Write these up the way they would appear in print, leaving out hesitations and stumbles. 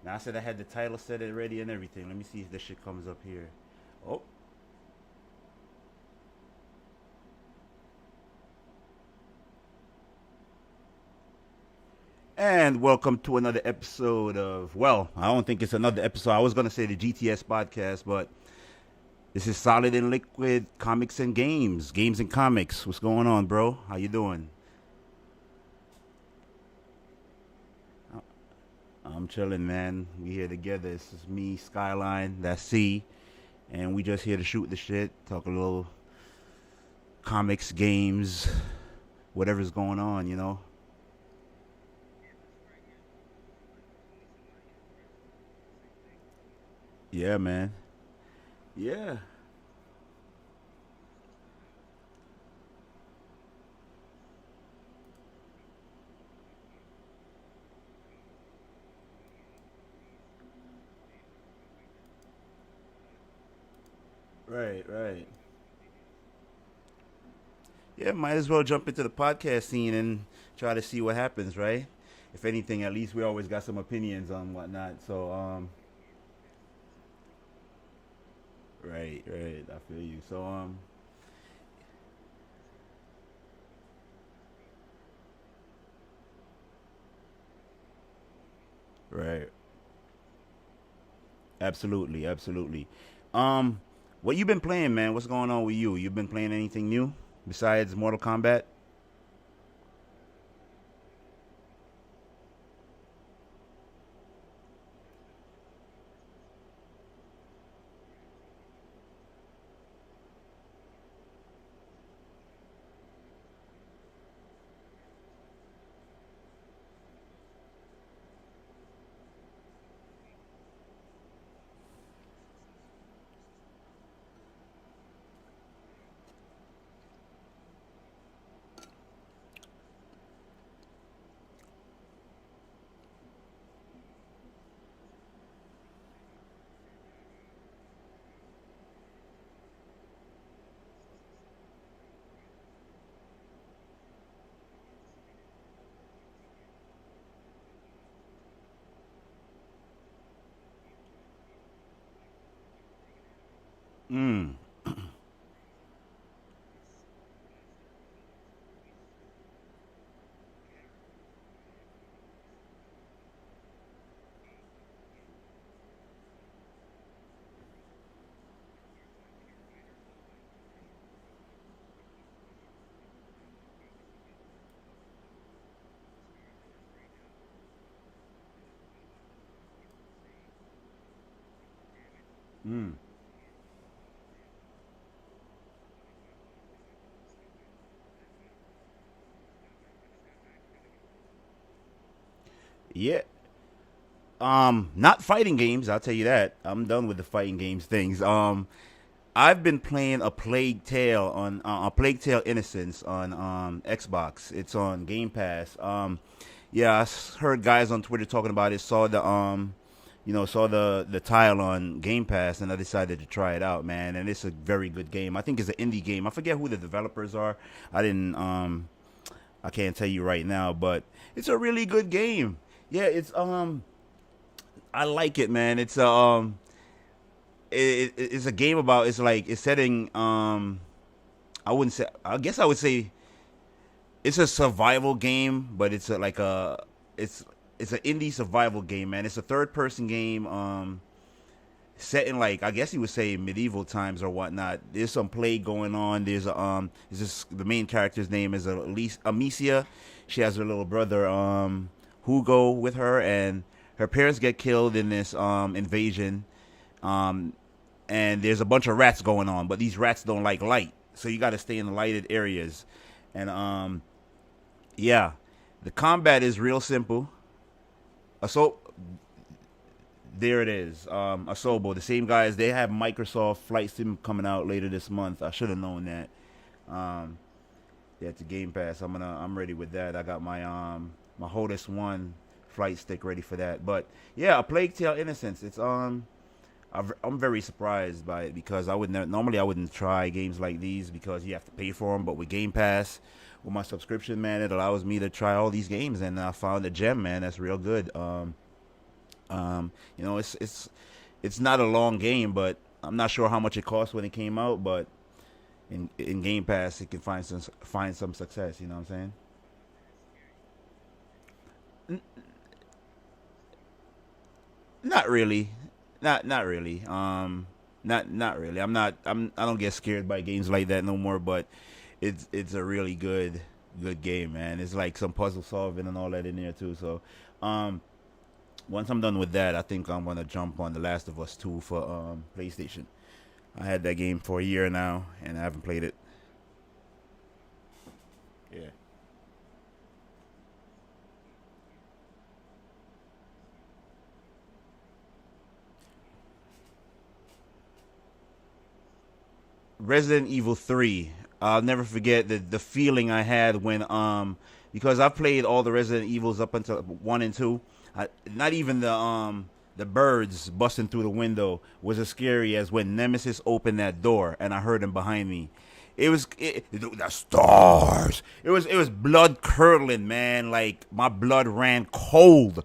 Now I said I had the title set it ready and everything. Let me see if this shit comes up here. Oh, and welcome to another episode of, well, I don't think it's another episode. I was going to say the GTS podcast, but this is Solid and Liquid Comics and Games. Games and Comics. What's going on, bro? How you doing? I'm chilling, man. We here together. This is me, Skyline, that's C, and we just here to shoot the shit, talk a little comics, games, whatever's going on, you know? Yeah, man. Yeah. Right, right. Yeah, might as well jump into the podcast scene and try to see what happens, right? If anything, at least we always got some opinions on whatnot. So, right, right. I feel you. So, right. Absolutely, absolutely. Um, what you been playing, man? What's going on with you? You been playing anything new besides Mortal Kombat? Mm. Mm. Yeah. Not fighting games. I'll tell you that. I'm done with the fighting games things. I've been playing a Plague Tale Innocence on Xbox. It's on Game Pass. Yeah, heard guys on Twitter talking about it. Saw the tile on Game Pass, and I decided to try it out, man. And it's a very good game. I think it's an indie game. I forget who the developers are. I didn't. I can't tell you right now, but it's a really good game. Yeah, I like it, man. It's a game about, it's setting, I wouldn't say, I guess I would say it's a survival game, but it's it's an indie survival game, man. It's a third person game, set in, like, I guess you would say medieval times or whatnot. There's some plague going on. Is this the main character's name is Amicia. She has her little brother Hugo with her, and her parents get killed in this invasion. Um, and there's a bunch of rats going on, but these rats don't like light, so you got to stay in the lighted areas. And yeah, the combat is real simple. So there it is. Asobo, the same guys. They have Microsoft Flight Sim coming out later this month. I should have known that. Um, yeah, it's a Game Pass. I'm ready with that. I got my Hodis One flight stick ready for that. But yeah, a Plague Tale Innocence. I'm very surprised by it because normally I wouldn't try games like these because you have to pay for them. But with Game Pass, with my subscription, man, it allows me to try all these games, and I found a gem, man. That's real good. It's not a long game, but I'm not sure how much it cost when it came out. But in Game Pass, it can find some success. You know what I'm saying? Not really, not really. Not really. I don't get scared by games like that no more. But it's a really good game, man. It's like some puzzle solving and all that in there too. So, um, once I'm done with that, I think I'm gonna jump on The Last of Us 2 for PlayStation. I had that game for a year now, and I haven't played it. Yeah. Resident Evil 3. I'll never forget the feeling I had when because I've played all the Resident Evils up until 1 and 2. Not even the birds busting through the window was as scary as when Nemesis opened that door and I heard him behind me. The stars. It was blood curdling, man. Like my blood ran cold.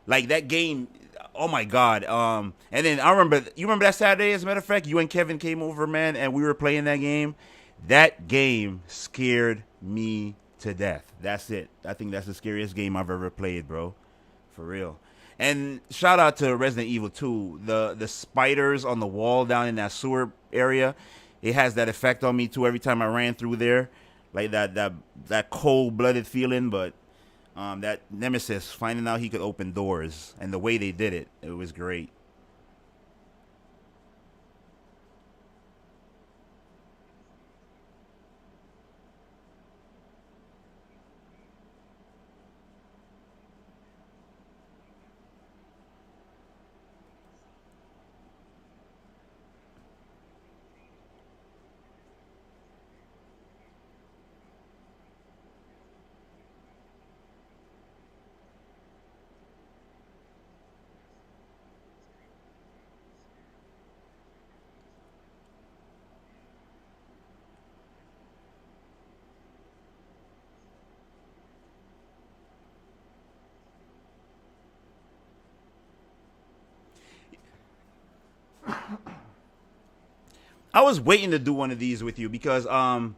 Like that game, oh my god. And then I remember, you remember that Saturday? As a matter of fact, you and Kevin came over, man, and we were playing that game. That game scared me to death. That's it. I think that's the scariest game I've ever played, bro. For real. And shout out to Resident Evil 2. The spiders on the wall down in that sewer area, it has that effect on me too every time I ran through there. Like that cold blooded feeling, but that Nemesis finding out he could open doors and the way they did it, it was great. I was waiting to do one of these with you because I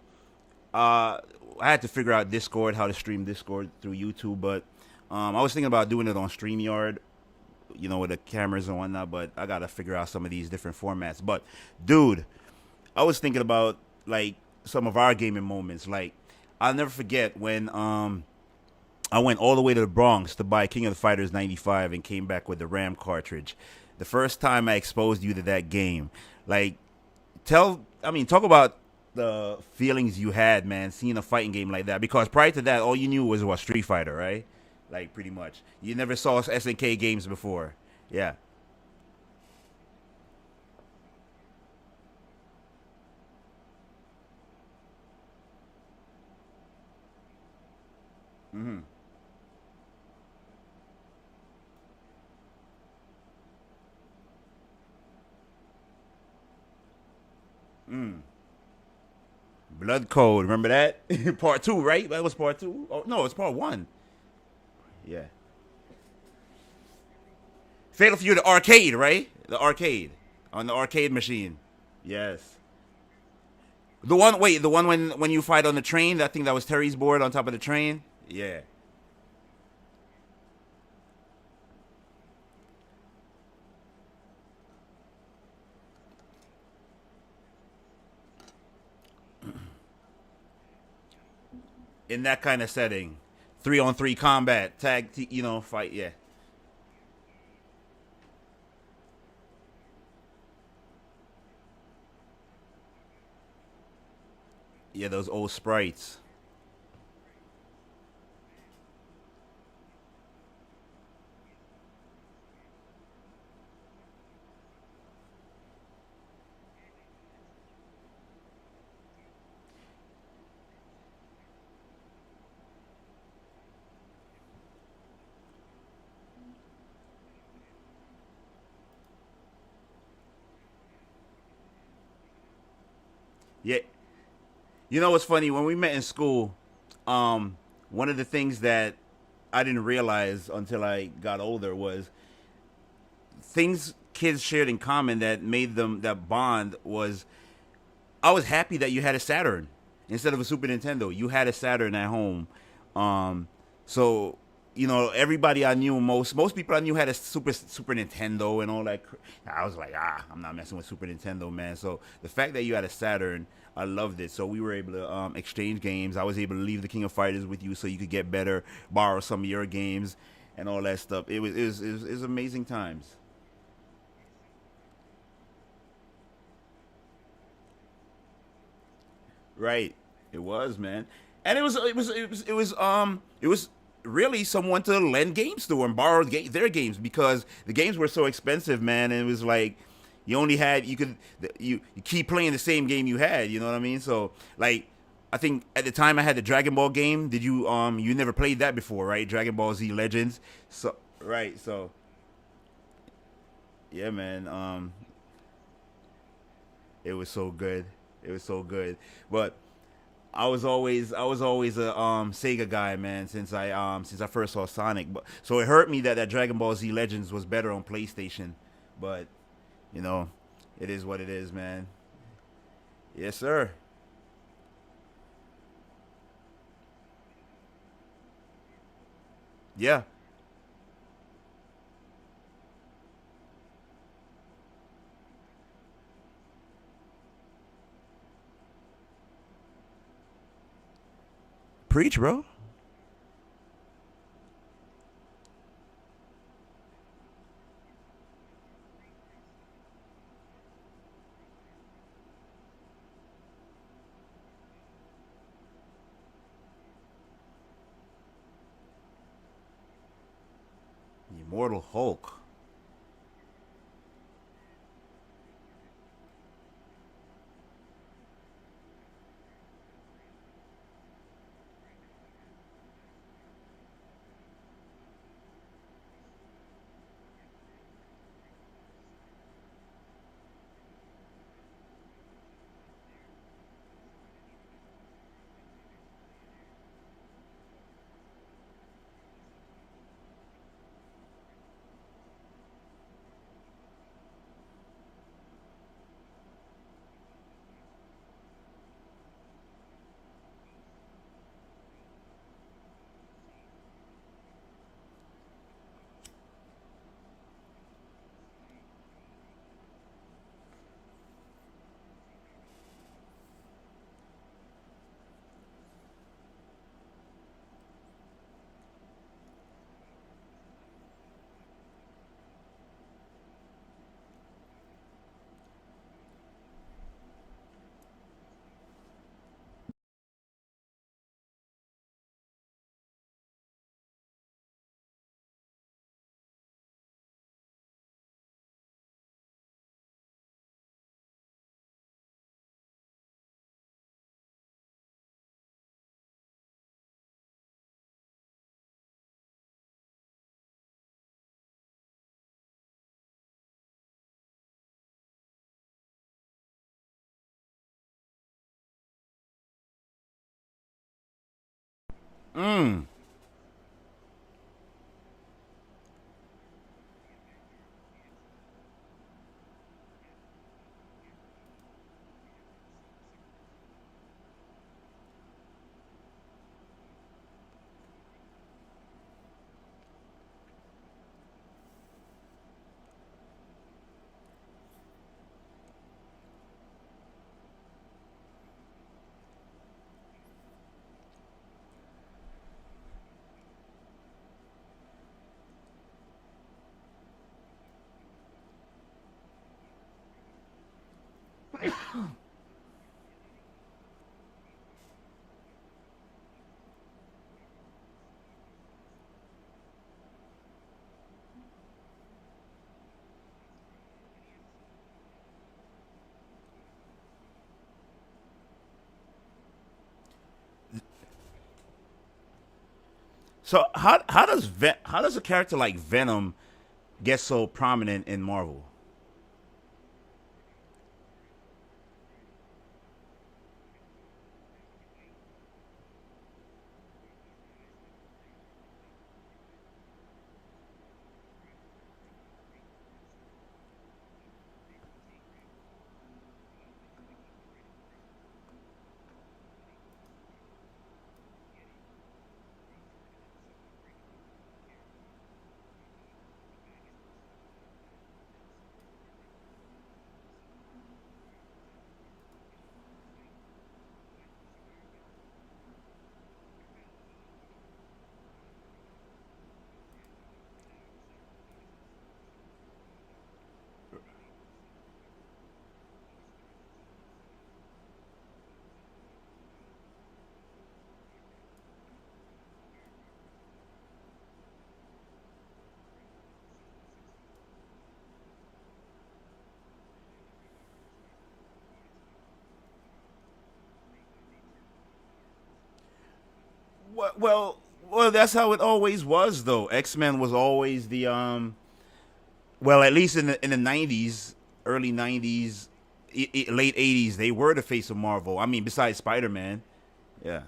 had to figure out Discord, how to stream Discord through YouTube, but I was thinking about doing it on StreamYard, with the cameras and whatnot, but I gotta figure out some of these different formats. But dude, I was thinking about like some of our gaming moments. Like I'll never forget when I went all the way to the Bronx to buy King of the Fighters 95 and came back with the RAM cartridge. The first time I exposed you to that game, like talk about the feelings you had, man, seeing a fighting game like that. Because prior to that, all you knew was what Street Fighter, right? Like pretty much, you never saw SNK games before. Yeah. Mm-hmm. Mm. Blood Code, remember that? Part two, right? That was part two. Oh no, it's part one. Yeah. Fatal Fury, the arcade, right? The arcade on the arcade machine. Yes. The one when you fight on the train. I think that was Terry's board on top of the train. Yeah. In that kind of setting, 3-on-3 combat, fight. Yeah. Yeah, those old sprites. Yeah. You know what's funny? When we met in school, one of the things that I didn't realize until I got older was things kids shared in common that made them that bond was I was happy that you had a Saturn instead of a Super Nintendo. You had a Saturn at home, um, so everybody I knew, most people I knew had a Super Nintendo and all that. I was like, I'm not messing with Super Nintendo, man. So the fact that you had a Saturn, I loved it. So we were able to exchange games. I was able to leave the King of Fighters with you so you could get better, borrow some of your games, and all that stuff. It was amazing times. Right. It was, man. And it was really someone to lend games to and borrow their games because the games were so expensive, man. And it was like you only had you keep playing the same game you had. You know what I mean? So like I think at the time I had the Dragon Ball game. Did you never played that before, right? Dragon Ball Z Legends. So right. So yeah, man. It was so good. It was so good. But I was always a Sega guy, man, since I first saw Sonic. But so it hurt me that Dragon Ball Z Legends was better on PlayStation. But you know, it is what it is, man. Yes, sir. Yeah, preach, bro. Immortal Hulk. Mm. So how does a character like Venom get so prominent in Marvel? Well, that's how it always was, though. X Men was always the well, at least in the '90s, early '90s, late '80s, they were the face of Marvel. I mean, besides Spider Man, yeah,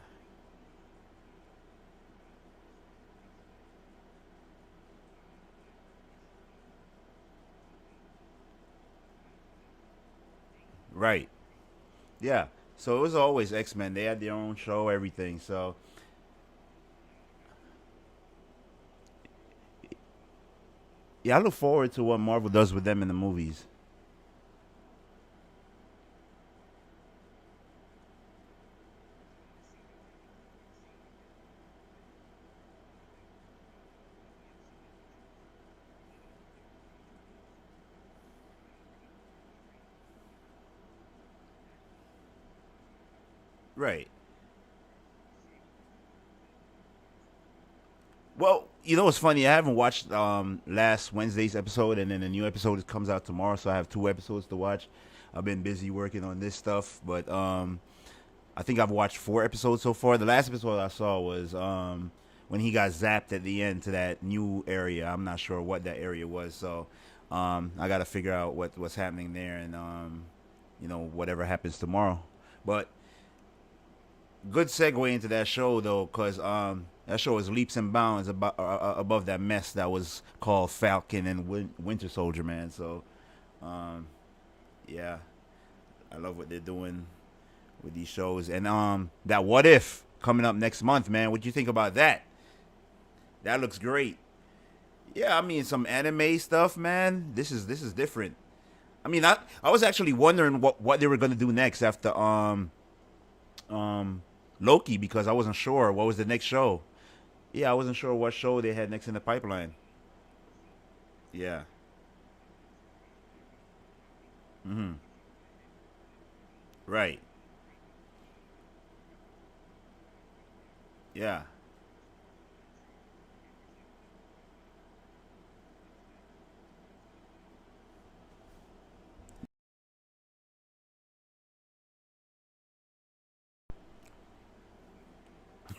right, yeah. So it was always X Men. They had their own show, everything. So yeah, I look forward to what Marvel does with them in the movies. Right. Well, you know what's funny? I haven't watched last Wednesday's episode, and then the new episode comes out tomorrow, so I have two episodes to watch. I've been busy working on this stuff, but I think I've watched four episodes so far. The last episode I saw was when he got zapped at the end to that new area. I'm not sure what that area was, so I got to figure out what's happening there, and whatever happens tomorrow. But good segue into that show though, because that show is leaps and bounds above that mess that was called Falcon and Winter Soldier, man. So um, yeah, I love what they're doing with these shows, and that What If coming up next month, man. What do you think about that? That looks great. Yeah, I mean some anime stuff, man. This is different. I mean, I was actually wondering what they were gonna do next after um Loki because I wasn't sure what was the next show. Yeah, I wasn't sure what show they had next in the pipeline. Yeah. Mm-hmm. Right. Yeah.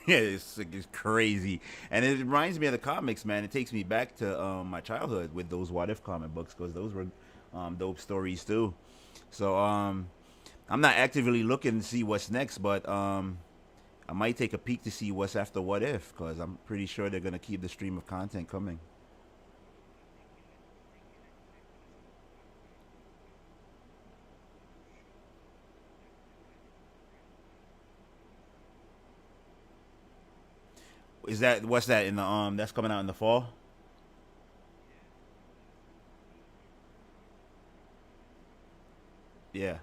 Yeah, it's crazy, and it reminds me of the comics, man. It takes me back to my childhood with those What If comic books because those were dope stories too. So I'm not actively looking to see what's next, but I might take a peek to see what's after What If because I'm pretty sure they're gonna keep the stream of content coming. Is that what's that in the that's coming out in the fall? Yeah.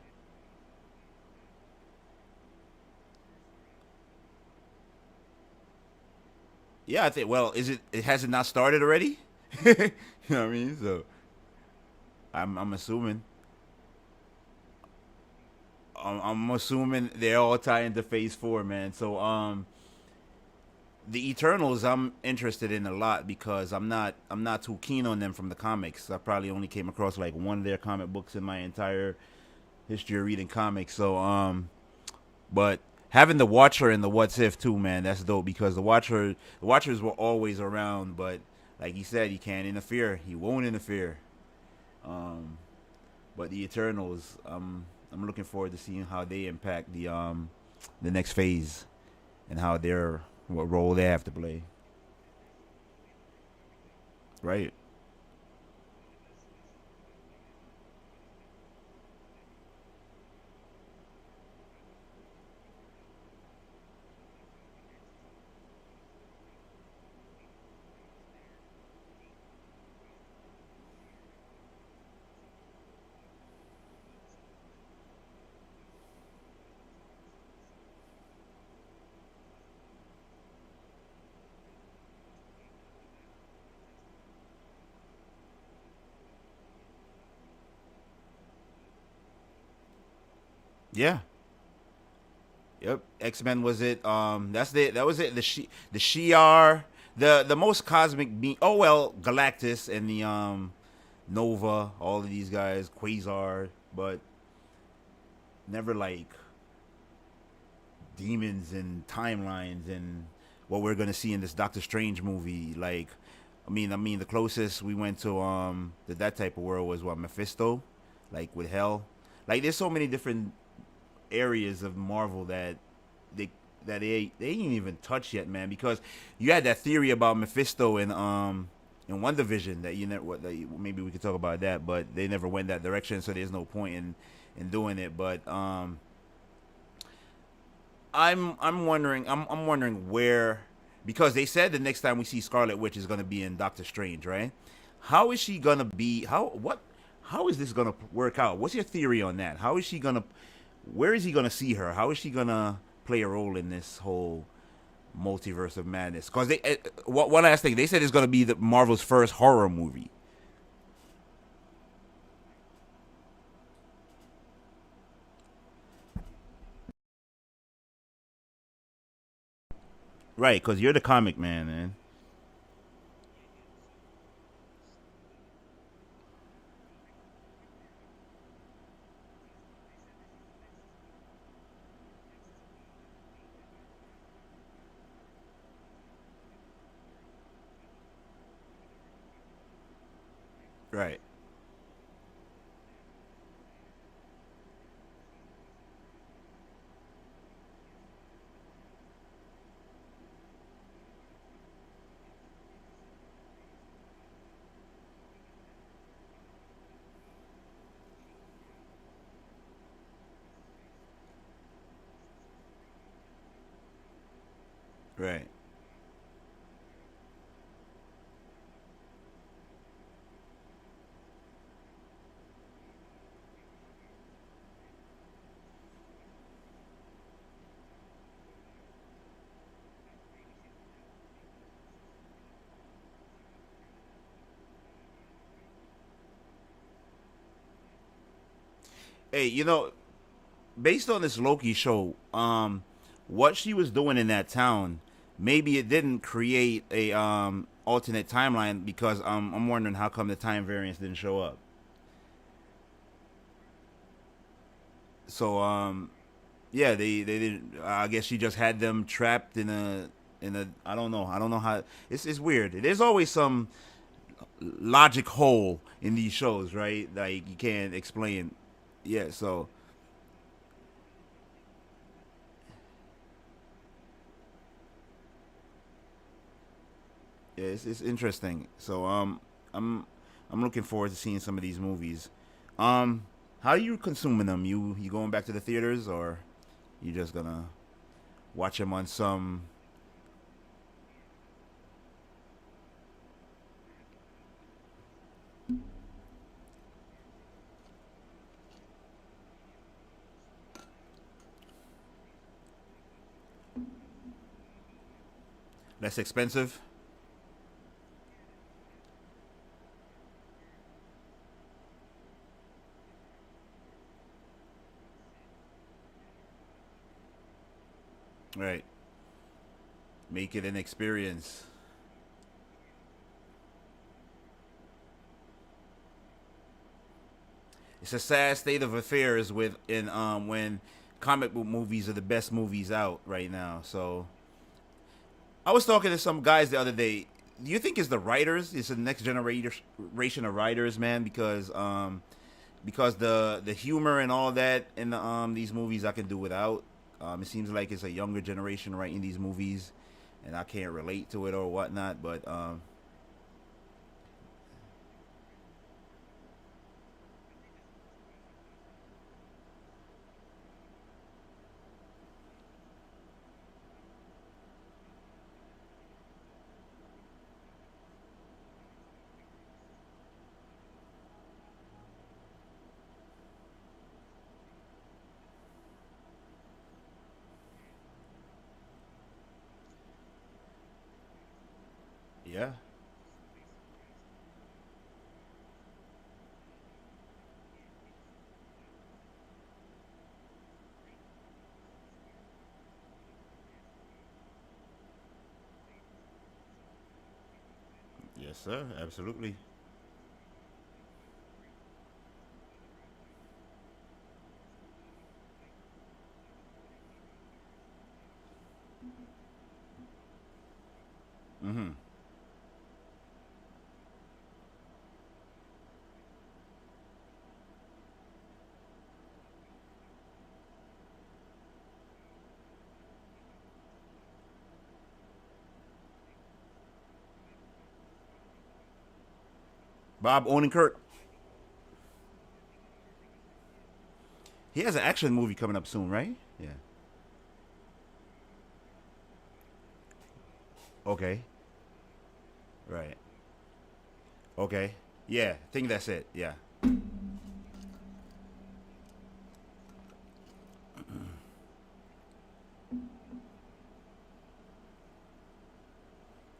Yeah, I think. Well, is it? It has it not started already? You know what I mean? So I'm assuming. I'm assuming they all tie into Phase Four, man. So the Eternals I'm interested in a lot because I'm not too keen on them from the comics. I probably only came across like one of their comic books in my entire history of reading comics. So but having the Watcher and the What's If too, man, that's dope because the Watchers were always around, but like he said, he can't interfere. He won't interfere. Um, but the Eternals, I'm looking forward to seeing how they impact the next phase and how their what role they have to play. Right. Yeah. Yep. X Men was it. That was it. The Shi'ar, the most cosmic being. Oh well, Galactus and the Nova, all of these guys, Quasar, but never like demons and timelines and what we're gonna see in this Doctor Strange movie. Like, I mean, the closest we went to that type of world was what, Mephisto, like with Hell. Like, there's so many different areas of Marvel they they ain't even touched yet, man. Because you had that theory about Mephisto in One Division that you never maybe we could talk about that, but they never went that direction, so there's no point in doing it. But I'm wondering where, because they said the next time we see Scarlet Witch is gonna be in Doctor Strange, right? How is she gonna be? How is this gonna work out? What's your theory on that? How is she gonna? Where is he gonna see her? How is she gonna play a role in this whole multiverse of madness? Because one last thing, they said it's gonna be the Marvel's first horror movie. Right, because you're the comic man. Right, right. Hey, based on this Loki show, what she was doing in that town, maybe it didn't create a alternate timeline, because I'm wondering how come the time variance didn't show up. So yeah, they didn't. I guess she just had them trapped in a. I don't know how. It's weird. There's always some logic hole in these shows, right? Like you can't explain. Yeah. So yeah, it's interesting. So I'm looking forward to seeing some of these movies. Um, how are you consuming them? You going back to the theaters, or you just gonna watch them on some less expensive? Right. Make it an experience. It's a sad state of affairs with in when comic book movies are the best movies out right now. So I was talking to some guys the other day. Do you think it's the writers? It's the next generation of writers, man, because the humor and all that in these movies I can do without. It seems like it's a younger generation writing these movies, and I can't relate to it or whatnot. But yeah, yes, sir, absolutely. Bob Odenkirk. He has an action movie coming up soon, right? Yeah. Okay. Right. Okay. Yeah. I think that's it. Yeah.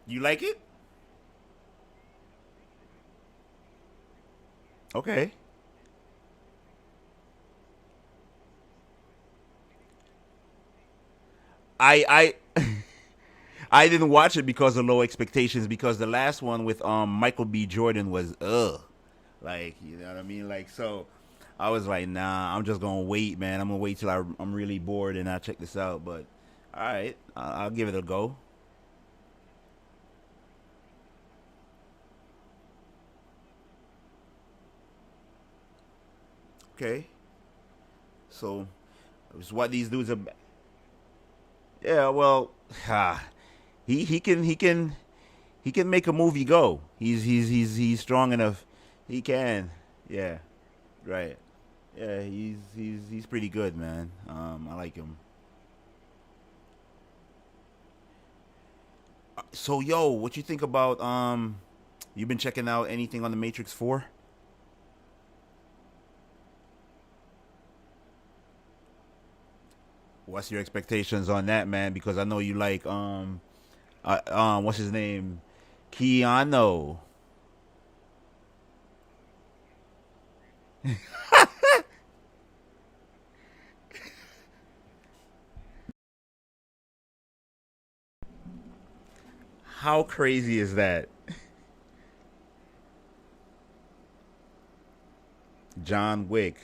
You like it? Okay. I I didn't watch it because of low expectations because the last one with Michael B. Jordan was like you know what I mean, like so I was like nah, I'm just gonna wait, man. I'm gonna wait till I'm really bored and I check this out. But all right, I'll give it a go. Okay, so it's what these dudes are. Yeah, well, he can he can make a movie go. He's strong enough. He can. Yeah. Right. Yeah, he's pretty good, man. I like him. So yo, what you think about you been checking out anything on the Matrix 4? What's your expectations on that, man? Because I know you like what's his name? Keanu. How crazy is that? John Wick.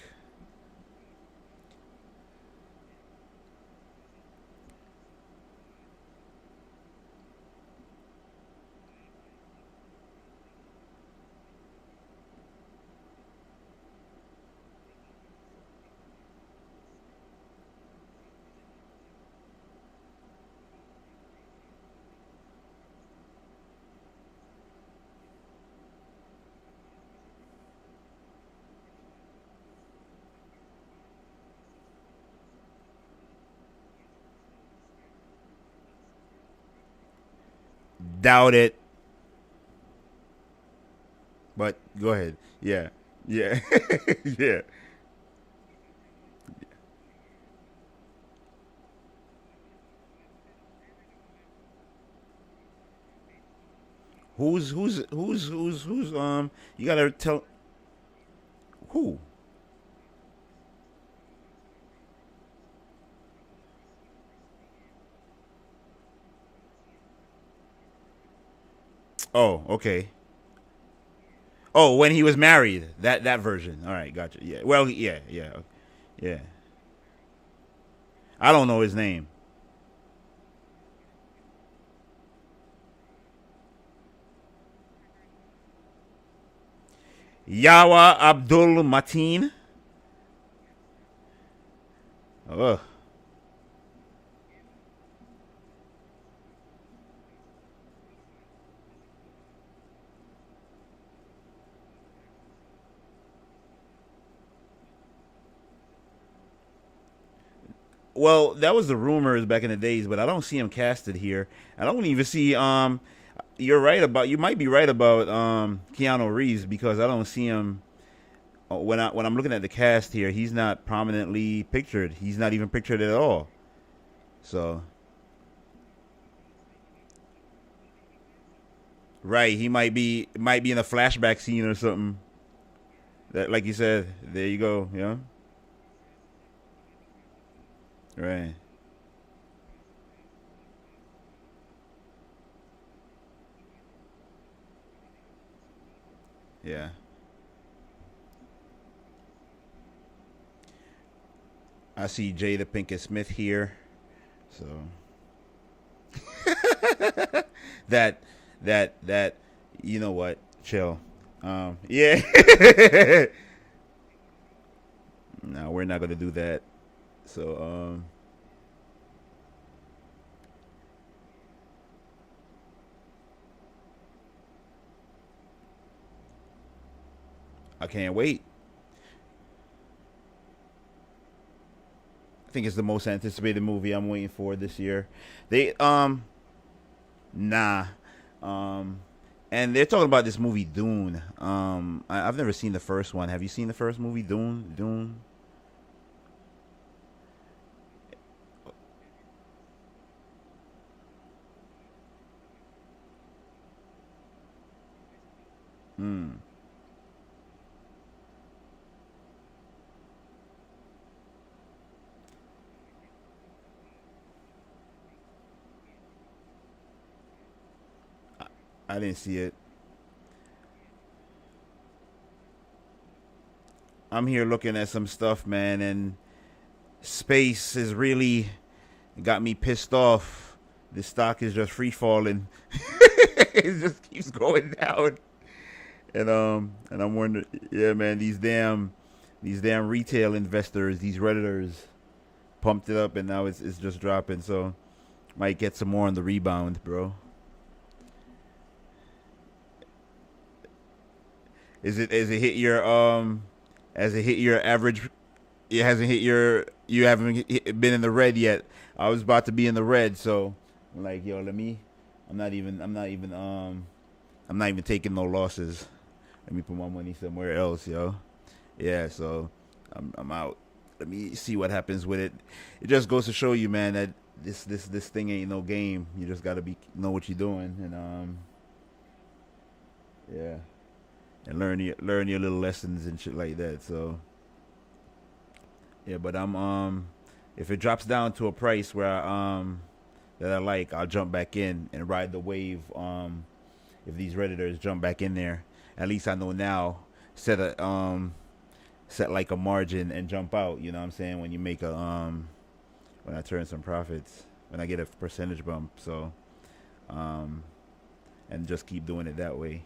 Doubt it. But go ahead. Yeah. Yeah. Yeah. Who's you gotta tell who? Oh, okay. Oh, when he was married. That version. All right, gotcha. Yeah. Well, yeah, yeah. Yeah. I don't know his name. Yawa Abdul Mateen. Ugh. Well, that was the rumors back in the days, but I don't see him casted here. I don't even see you're right about you might be right about Keanu Reeves because I don't see him when I'm looking at the cast here, he's not prominently pictured. He's not even pictured at all. So, right, he might be in a flashback scene or something. That like you said, there you go, yeah. Right. Yeah. I see Jada Pinkett Smith here. So that that you know what? Chill. Yeah. No, we're not gonna do that. So I can't wait. I think it's the most anticipated movie I'm waiting for this year. They nah. Um and they're talking about this movie Dune. I've never seen the first one. Have you seen the first movie Dune? Dune? Hmm. I didn't see it. I'm here looking at some stuff, man, and space is really got me pissed off. The stock is just free falling. It just keeps going down. And I'm wondering, yeah, man, these damn retail investors, these redditors, pumped it up, and now it's just dropping. So might get some more on the rebound, bro. Is it hit your has it hit your average? It hasn't hit your. You haven't been in the red yet. I was about to be in the red, so I'm like, yo, let me. I'm not even. I'm not even. I'm not even taking no losses. Let me put my money somewhere else, yo. Yeah, so I'm out. Let me see what happens with it. It just goes to show you, man, that this thing ain't no game. You just gotta be know what you're doing, and yeah, and learn your little lessons and shit like that. So yeah, but if it drops down to a price where that I like, I'll jump back in and ride the wave. If these redditors jump back in there, at least I know now. Set a set like a margin and jump out. You know what I'm saying? When you make a when I turn some profits, when I get a percentage bump. So um and just keep doing it that way.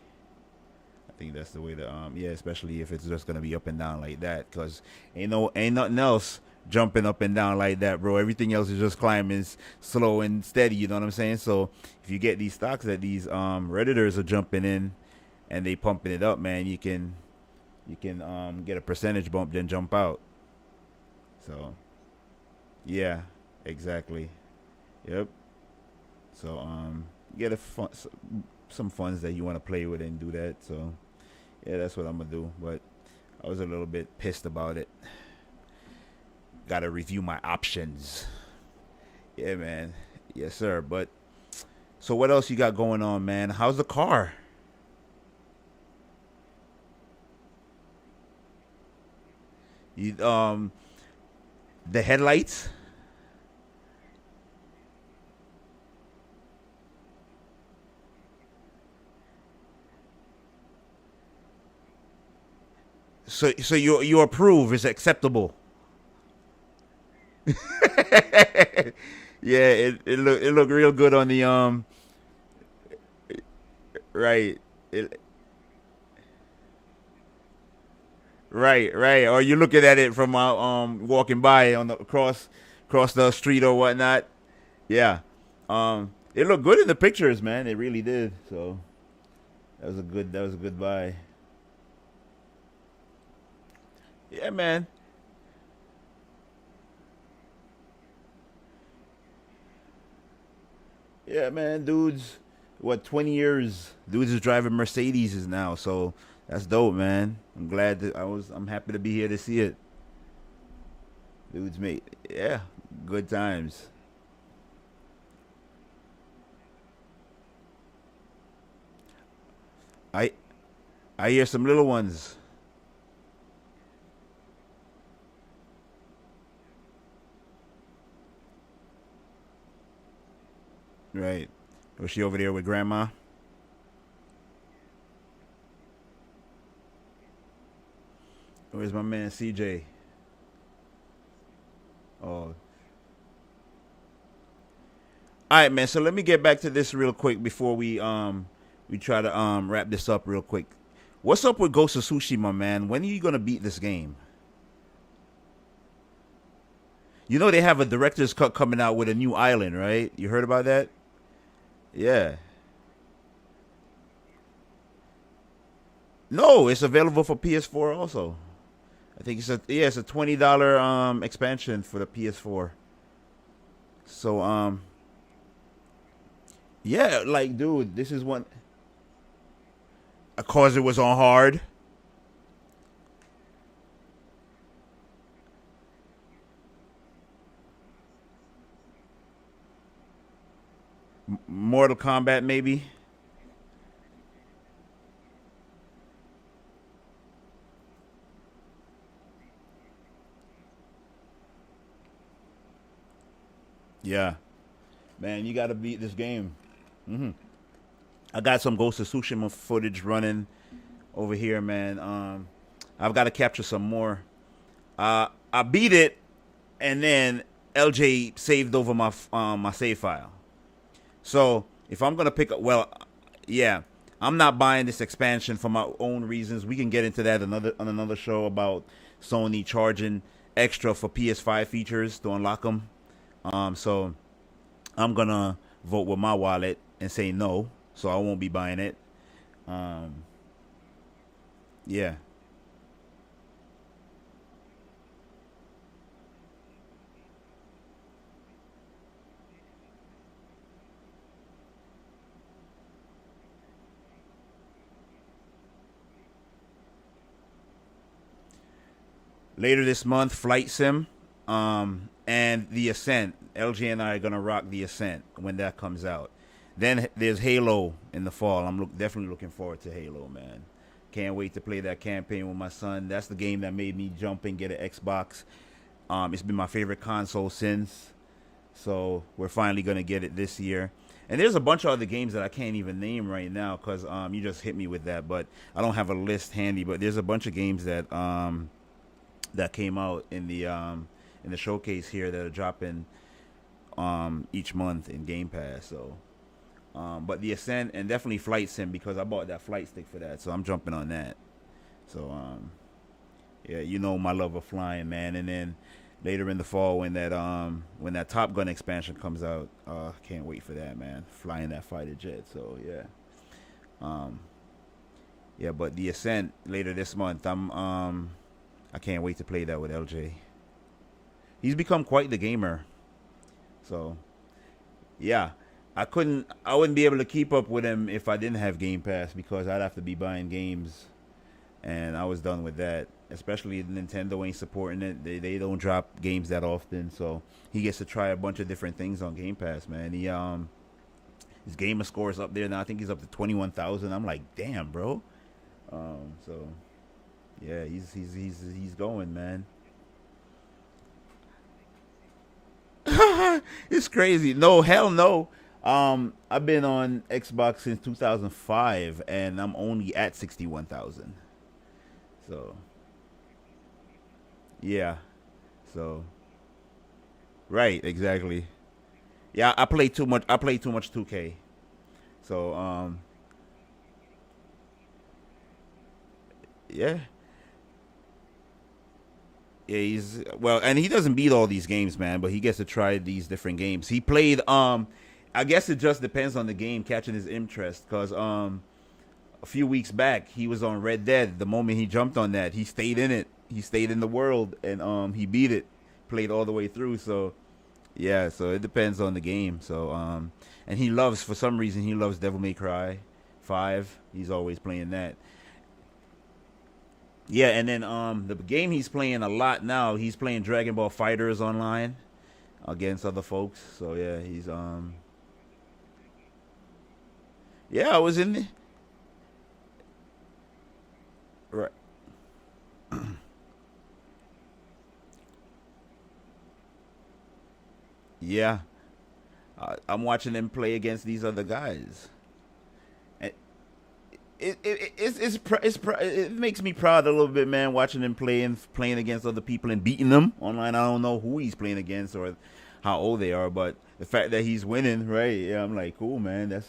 I think that's the way to yeah, especially if it's just gonna be up and down like that, cause ain't nothing else jumping up and down like that, bro. Everything else is just climbing slow and steady. You know what I'm saying? So if you get these stocks that these redditors are jumping in and they pumping it up, man, you can get a percentage bump then jump out. So yeah, exactly. Yep. So get some funds that you want to play with and do that. So yeah, that's what I'm gonna do. But I was a little bit pissed about it. Got to review my options. Yeah, man. Yes, sir. But so what else you got going on, man? How's the car? You the headlights. So you approve? It's acceptable. Yeah, it look real good on the right. It, right. Or you looking at it from walking by on the across the street or whatnot. Yeah. It looked good in the pictures, man. It really did. So that was a good buy. Yeah, man. Yeah, man. Dudes, what 20 years? Dudes is driving Mercedes now. So that's dope, man. I'm glad that I'm happy to be here to see it. Dudes, mate. Yeah, good times. I I hear some little ones. Right. Was she over there with grandma? Where's my man CJ? Oh, all right, man. So let me get back to this real quick before we try to wrap this up real quick. What's up with Ghost of Tsushima, man? When are you gonna beat this game? You know they have a director's cut coming out with a new island, right? You heard about that? Yeah. No, it's available for PS4 also. I think it's a $20 expansion for the PS4. So yeah, like dude, this is one. Of course, it was on hard. Mortal Kombat maybe. Yeah, man, you got to beat this game. I got some Ghost of Tsushima footage running over here, man. I've got to capture some more. I beat it, and then LJ saved over my save file. So if I'm gonna pick up, well, yeah, I'm not buying this expansion for my own reasons. We can get into that another show about Sony charging extra for PS5 features to unlock them. So I'm gonna vote with my wallet and say no. So I won't be buying it. Um, yeah. Later this month, Flight Sim, and The Ascent. LG and I are gonna rock The Ascent when that comes out. Then there's Halo in the fall. Definitely looking forward to Halo, man. Can't wait to play that campaign with my son. That's the game that made me jump and get an Xbox. It's been my favorite console since. So we're finally gonna get it this year. And there's a bunch of other games that I can't even name right now because you just hit me with that. But I don't have a list handy. But there's a bunch of games that came out in the showcase here that are dropping each month in Game Pass. So, but the Ascent and definitely Flight Sim because I bought that flight stick for that, so I'm jumping on that. So, yeah, you know my love of flying, man. And then later in the fall when that Top Gun expansion comes out, can't wait for that, man. Flying that fighter jet. So yeah, um, yeah. But the Ascent later this month, I can't wait to play that with LJ. He's become quite the gamer. So yeah, I wouldn't be able to keep up with him if I didn't have Game Pass because I'd have to be buying games, and I was done with that. Especially Nintendo ain't supporting it. They don't drop games that often, so he gets to try a bunch of different things on Game Pass, man. His gamer score is up there now. I think he's up to 21,000. I'm like, damn, bro. So yeah, he's going, man. It's crazy. No, hell no. I've been on Xbox since 2005, and I'm only at 61,000. So yeah, so right, exactly. Yeah, I play too much. I play too much 2K. So yeah, yeah. He's well, and he doesn't beat all these games, man. But he gets to try these different games. He played. I guess it just depends on the game catching his interest, cause a few weeks back he was on Red Dead. The moment he jumped on that, he stayed in it. He stayed in the world, and he beat it. Played all the way through. So yeah, so it depends on the game. So and he loves for some reason he loves Devil May Cry 5. He's always playing that. Yeah, and then the game he's playing a lot now, he's playing Dragon Ball Fighters online against other folks. So yeah, he's yeah, I was in the, right. Yeah, I'm watching him play against these other guys. And it makes me proud a little bit, man. Watching him playing against other people and beating them online. I don't know who he's playing against or how old they are, but the fact that he's winning, right? Yeah, I'm like, cool, man. That's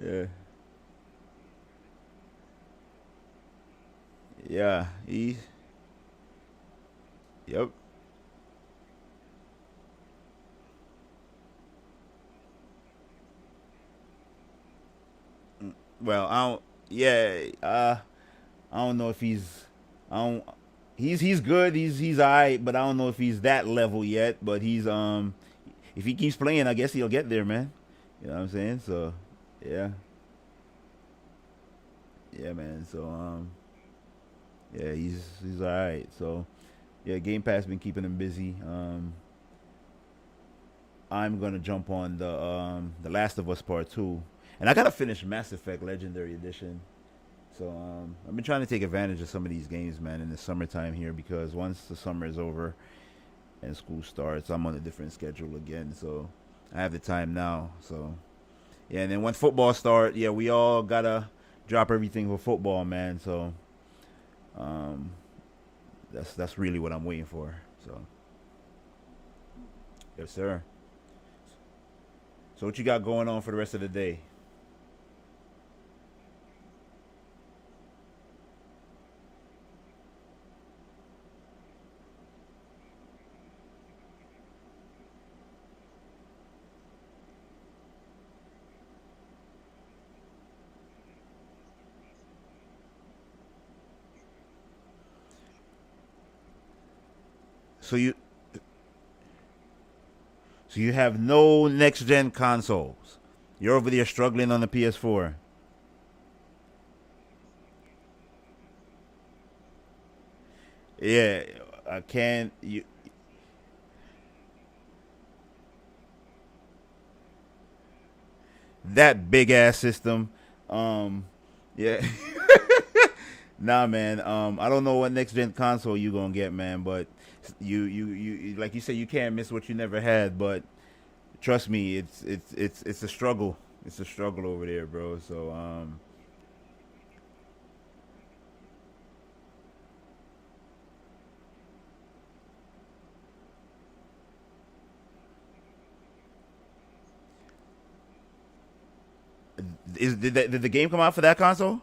yeah, yeah. He, yep. Well, I don't. Yeah. I don't know if he's. I don't. He's good. He's alright, but I don't know if he's that level yet. But he's if he keeps playing, I guess he'll get there, man. You know what I'm saying? So, yeah, yeah, man. So yeah, he's all right. So, yeah, Game Pass been keeping him busy. I'm gonna jump on the Last of Us Part Two, and I gotta finish Mass Effect Legendary Edition. So I've been trying to take advantage of some of these games, man, in the summertime here because once the summer is over and school starts, I'm on a different schedule again. So I have the time now. So yeah, and then when football start, yeah, we all gotta drop everything for football, man. So um, that's really what I'm waiting for. So yes, sir. So what you got going on for the rest of the day? So you so you have no next gen consoles. You're over there struggling on the PS4. Yeah, I can't. That big ass system. Yeah. Nah, man. I don't know what next gen console you gonna get, man. But like you said, you can't miss what you never had. But trust me, it's a struggle. It's a struggle over there, bro. So did the game come out for that console?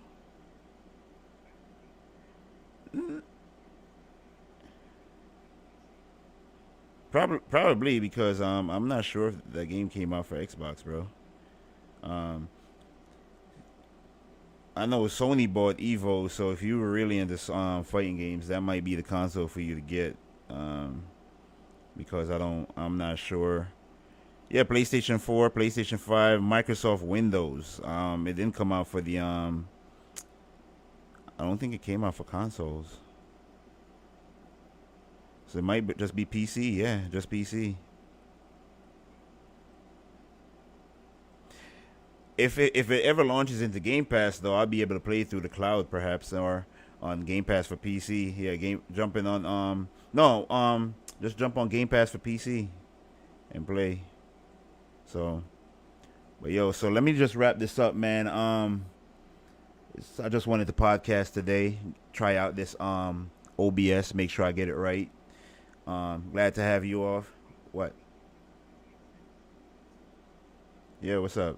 Probably because I'm not sure if that game came out for Xbox, bro. Um, I know Sony bought Evo, so if you were really into fighting games, that might be the console for you to get. Um, because I'm not sure. Yeah, PlayStation 4, PlayStation 5, Microsoft Windows. It didn't come out for the I don't think it came out for consoles. So it might just be PC. Yeah, just PC. If it ever launches into Game Pass, though, I'll be able to play through the cloud, perhaps, or on Game Pass for PC. Yeah, game jumping on no just jump on Game Pass for PC and play. So, but yo, so let me just wrap this up, man. I just wanted to podcast today, try out this OBS, make sure I get it right. Glad to have you off. What? Yeah, what's up?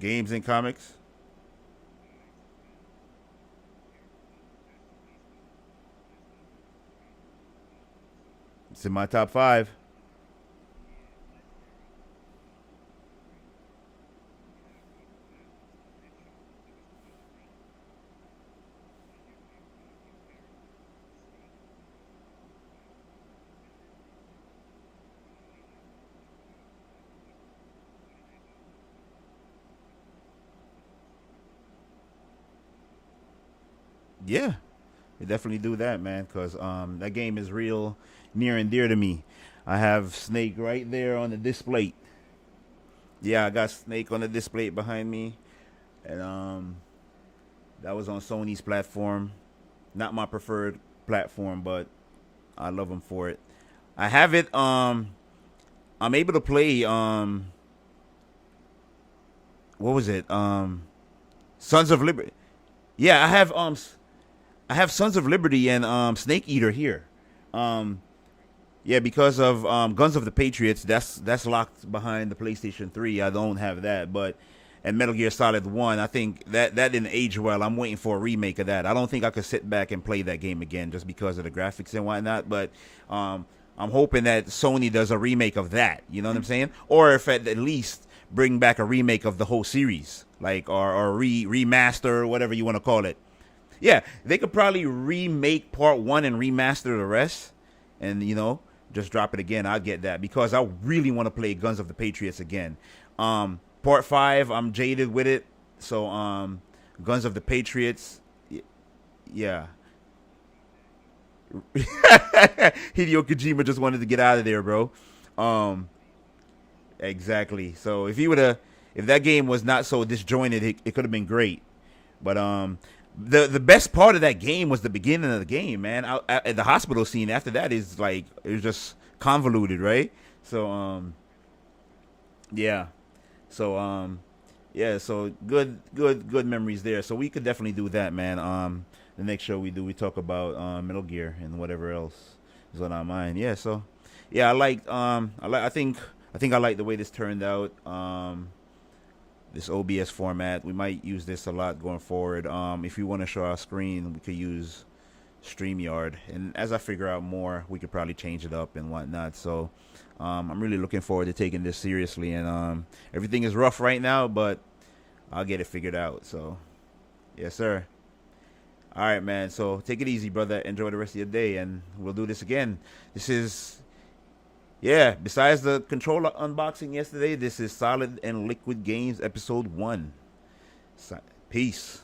Games and comics. It's in my top five. Yeah, we definitely do that, man. Cause that game is real near and dear to me. I have Snake right there on the display. Yeah, I got Snake on the display behind me, and that was on Sony's platform. Not my preferred platform, but I love them for it. I have it. I'm able to play. What was it? Sons of Liberty. Yeah, I have Sons of Liberty and Snake Eater here. Um, yeah, because of Guns of the Patriots, that's locked behind the PlayStation 3. I don't have that, but and Metal Gear Solid 1, I think that didn't age well. I'm waiting for a remake of that. I don't think I could sit back and play that game again just because of the graphics and whatnot. But I'm hoping that Sony does a remake of that. You know what I'm saying? Or if at least bring back a remake of the whole series, like or remaster or whatever you want to call it. Yeah, they could probably remake part one and remaster the rest, and just drop it again. I'll get that because I really want to play Guns of the Patriots again. Part 5, I'm jaded with it, so Guns of the Patriots, yeah. Hideo Kojima just wanted to get out of there, bro. Exactly. So if that game was not so disjointed, it could have been great. But the best part of that game was the beginning of the game, man. At the hospital scene. After that is like it was just convoluted, right? So yeah. So yeah. So good memories there. So we could definitely do that, man. The next show we talk about Metal Gear and whatever else is on our mind. Yeah. So yeah, I think I like the way this turned out. This OBS format. We might use this a lot going forward. If you want to show our screen, we could use StreamYard. And as I figure out more, we could probably change it up and whatnot. So I'm really looking forward to taking this seriously. And everything is rough right now, but I'll get it figured out. So, yes, sir. All right, man. So take it easy, brother. Enjoy the rest of your day, and we'll do this again. This is Yeah, besides the controller unboxing yesterday, this is Solid and Liquid Games episode 1. Peace.